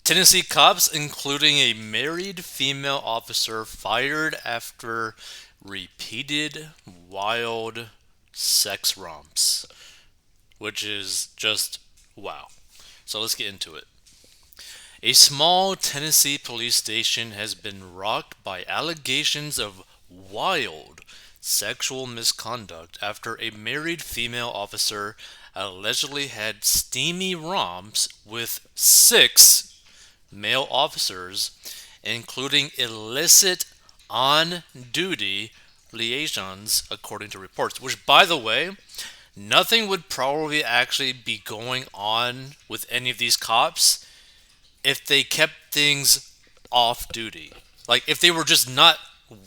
Tennessee cops, including a married female officer, fired after repeated wild sex romps, which is just wow. So let's get into it. A small Tennessee police station has been rocked by allegations of wild sexual misconduct after a married female officer allegedly had steamy romps with six male officers, including illicit on duty liaisons, according to reports. Which, by the way, nothing would probably actually be going on with any of these cops if they kept things off duty. Like, if they were just not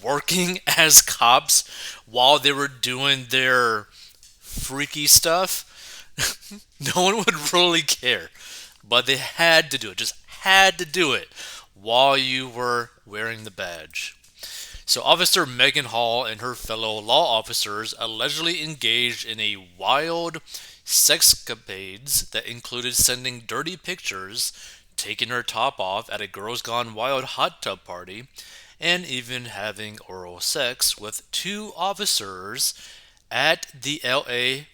working as cops while they were doing their freaky stuff, no one would really care. But they had to do it, just had to do it while you were wearing the badge. So, Officer Megan Hall and her fellow law officers allegedly engaged in a wild sexcapades that included sending dirty pictures, taking her top off at a Girls Gone Wild hot tub party, and even having oral sex with two officers at the LA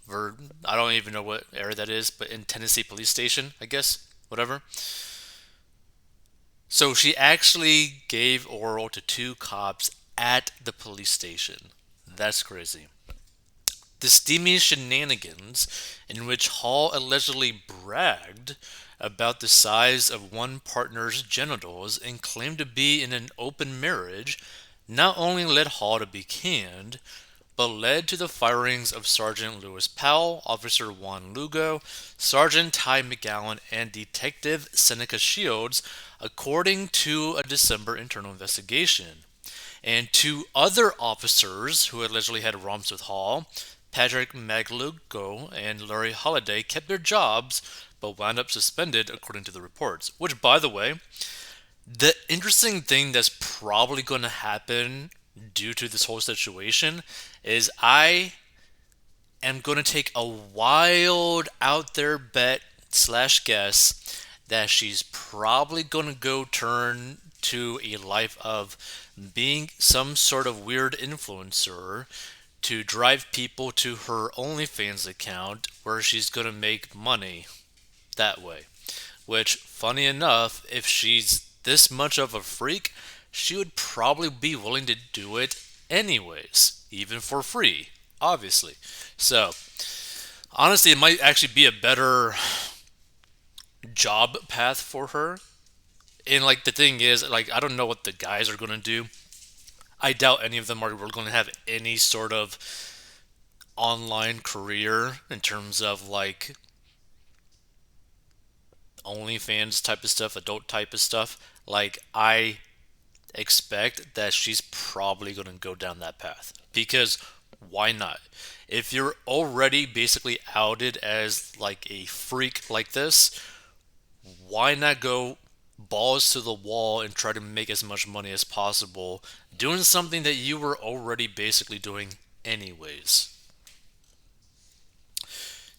I don't even know what area that is, but in Tennessee Police Station, I guess, whatever. So she actually gave oral to two cops at the police station. That's crazy. The steamy shenanigans in which Hall allegedly bragged about the size of one partner's genitals and claimed to be in an open marriage not only led Hall to be canned, but led to the firings of Sergeant Lewis Powell, Officer Juan Lugo, Sergeant Ty McGowan, and Detective Seneca Shields, according to a December internal investigation. And two other officers who allegedly had romps with Hall, Patrick Maglugo and Larry Holliday, kept their jobs but wound up suspended, according to the reports. Which, by the way, the interesting thing that's probably going to happen due to this whole situation is I am going to take a wild out there bet slash guess that she's probably going to go turn to a life of being some sort of weird influencer to drive people to her OnlyFans account where she's going to make money that way. Which, funny enough, if she's this much of a freak, she would probably be willing to do it anyways, even for free, obviously. So, honestly, it might actually be a better job path for her. And, like, the thing is, like, I don't know what the guys are going to do. I doubt any of them are going to have any sort of online career in terms of, like, OnlyFans type of stuff, adult type of stuff. Like, I expect that she's probably going to go down that path. Because why not? If you're already basically outed as like a freak like this, why not go balls to the wall and try to make as much money as possible doing something that you were already basically doing anyways?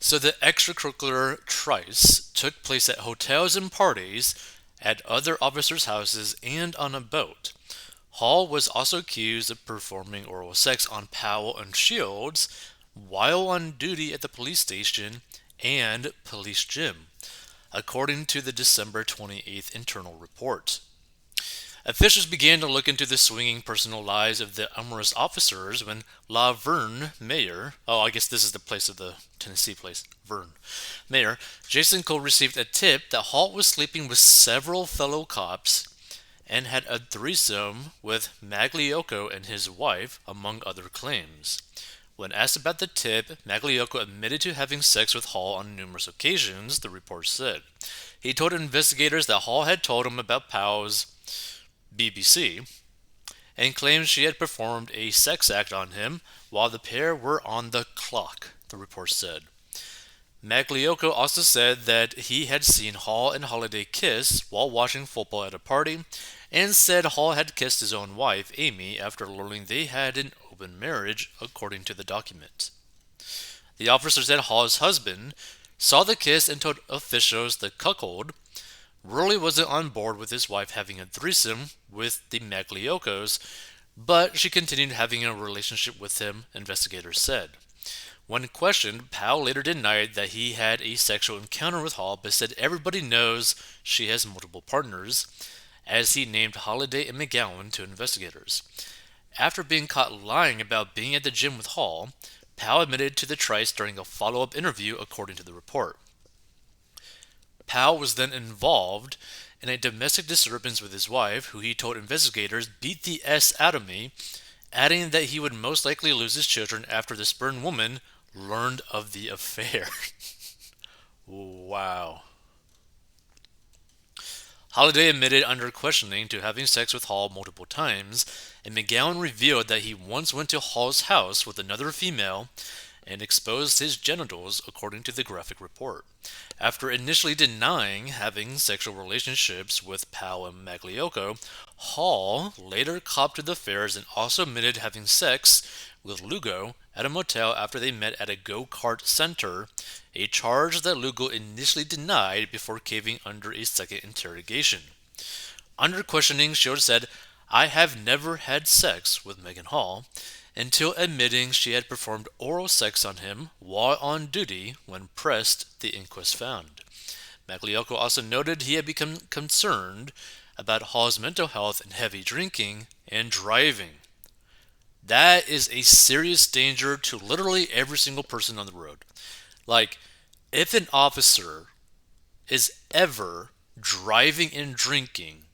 So the extracurricular trice took place at hotels and parties, at other officers' houses, and on a boat. Hall was also accused of performing oral sex on Powell and Shields while on duty at the police station and police gym, according to the December 28th internal report. Officials began to look into the swinging personal lives of the amorous officers when La Verne Mayor, oh, I guess this is the place of the Tennessee place, Verne, Mayor, Jason Cole received a tip that Hall was sleeping with several fellow cops and had a threesome with Magliocco and his wife, among other claims. When asked about the tip, Magliocco admitted to having sex with Hall on numerous occasions, the report said. He told investigators that Hall had told him about Powell's BBC and claimed she had performed a sex act on him while the pair were on the clock, the report said. Magliocco also said that he had seen Hall and Holiday kiss while watching football at a party, and said Hall had kissed his own wife, Amy, after learning they had an open marriage, according to the document. The officer said Hall's husband, saw the kiss and told officials the cuckold really wasn't on board with his wife having a threesome with the Magliocos, but she continued having a relationship with him, investigators said. When questioned, Powell later denied that he had a sexual encounter with Hall, but said everybody knows she has multiple partners, as he named Holiday and McGowan to investigators. After being caught lying about being at the gym with Hall, Powell admitted to the Trice during a follow up interview, according to the report. Powell was then involved in a domestic disturbance with his wife, who he told investigators beat the S out of me, adding that he would most likely lose his children after the spurned woman learned of the affair. Wow. Holiday admitted under questioning to having sex with Hall multiple times, and McGowan revealed that he once went to Hall's house with another female and exposed his genitals, according to the graphic report. After initially denying having sexual relationships with Powell and Magliocco, Hall later copped to the affairs and also admitted having sex with Lugo at a motel after they met at a go-kart center, a charge that Lugo initially denied before caving under a second interrogation. Under questioning, Shields said, "I have never had sex with Megan Hall," until admitting she had performed oral sex on him while on duty when pressed, the inquest found. Magliocco also noted he had become concerned about Hall's mental health and heavy drinking and driving. That is a serious danger to literally every single person on the road. Like, if an officer is ever driving and drinking,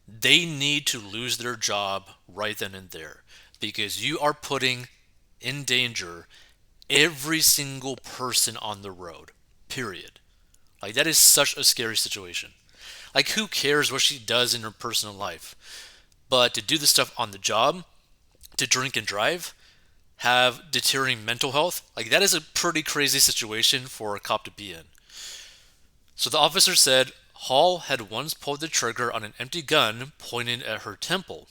they need to lose their job right then and there, because you are putting in danger every single person on the road, period. Like, that is such a scary situation. Like, who cares what she does in her personal life? But to do this stuff on the job, to drink and drive, have deteriorating mental health, like, that is a pretty crazy situation for a cop to be in. So the officer said Hall had once pulled the trigger on an empty gun pointed at her temple,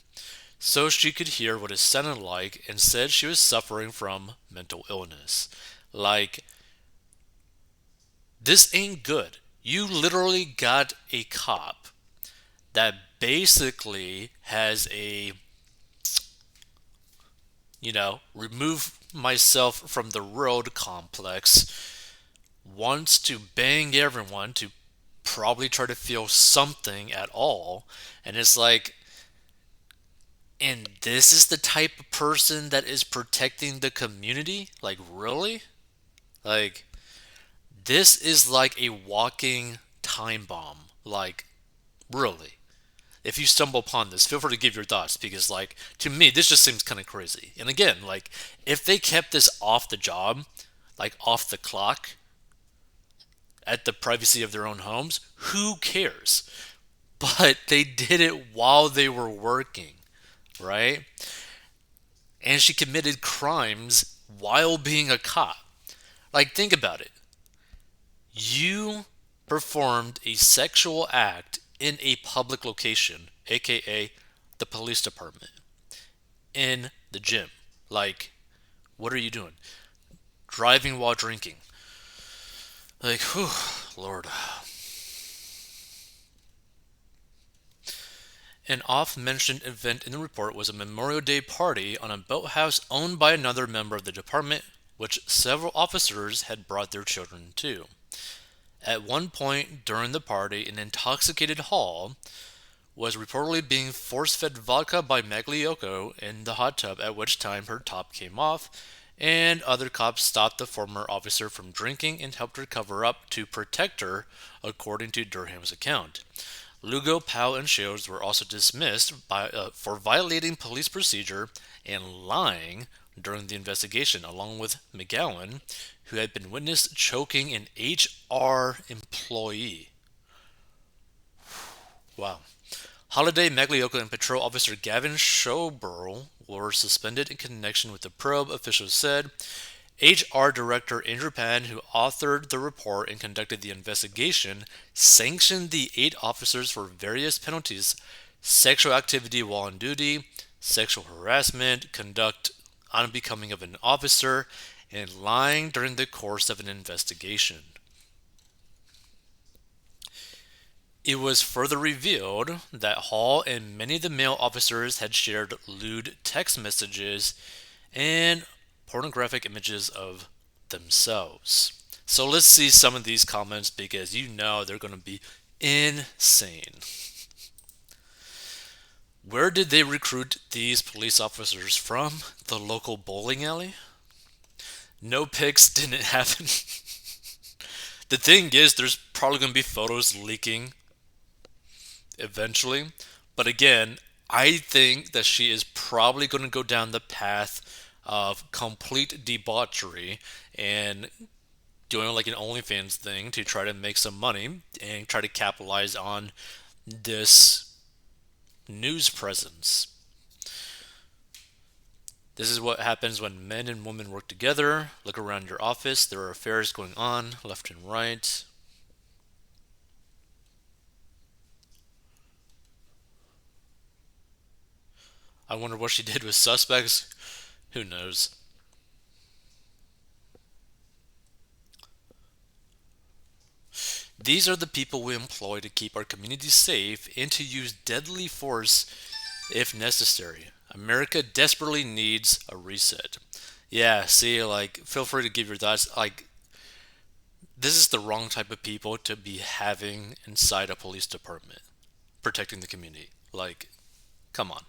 so she could hear what it sounded like, and said she was suffering from mental illness. Like, this ain't good. You literally got a cop that basically has a, remove myself from the road complex, wants to bang everyone to probably try to feel something at all, and it's like, and this is the type of person that is protecting the community? Like, really? Like, this is like a walking time bomb. Like, really. If you stumble upon this, feel free to give your thoughts, because, like, to me, this just seems kind of crazy. And again, like, if they kept this off the job, like off the clock, at the privacy of their own homes, who cares? But they did it while they were working, right? And she committed crimes while being a cop. Like, think about it. You performed a sexual act in a public location, aka the police department, in the gym. Like, what are you doing? Driving while drinking. Like, whew, Lord. An oft-mentioned event in the report was a Memorial Day party on a boathouse owned by another member of the department, which several officers had brought their children to. At one point during the party, an intoxicated Hall was reportedly being force-fed vodka by Magliocco in the hot tub, at which time her top came off, and other cops stopped the former officer from drinking and helped her cover up to protect her, according to Durham's account. Lugo, Powell, and Shields were also dismissed for violating police procedure and lying during the investigation, along with McGowan, who had been witnessed choking an HR employee. Wow. Holiday, Magliocco, and Patrol Officer Gavin Schoberl were suspended in connection with the probe, officials said. HR Director Andrew Pan, who authored the report and conducted the investigation, sanctioned the 8 officers for various penalties: sexual activity while on duty, sexual harassment, conduct unbecoming of an officer, and lying during the course of an investigation. It was further revealed that Hall and many of the male officers had shared lewd text messages and pornographic images of themselves. So let's see some of these comments because you know they're going to be insane. Where did they recruit these police officers from? The local bowling alley? No pics didn't happen. The thing is, there's probably going to be photos leaking eventually. But again, I think that she is probably going to go down the path of complete debauchery and doing like an OnlyFans thing to try to make some money and try to capitalize on this news presence. This is what happens when men and women work together. Look around your office, there are affairs going on left and right. I wonder what she did with suspects. Who knows? These are the people we employ to keep our communities safe and to use deadly force if necessary. America desperately needs a reset. Yeah, see, like, feel free to give your thoughts. Like, this is the wrong type of people to be having inside a police department, protecting the community. Like, come on.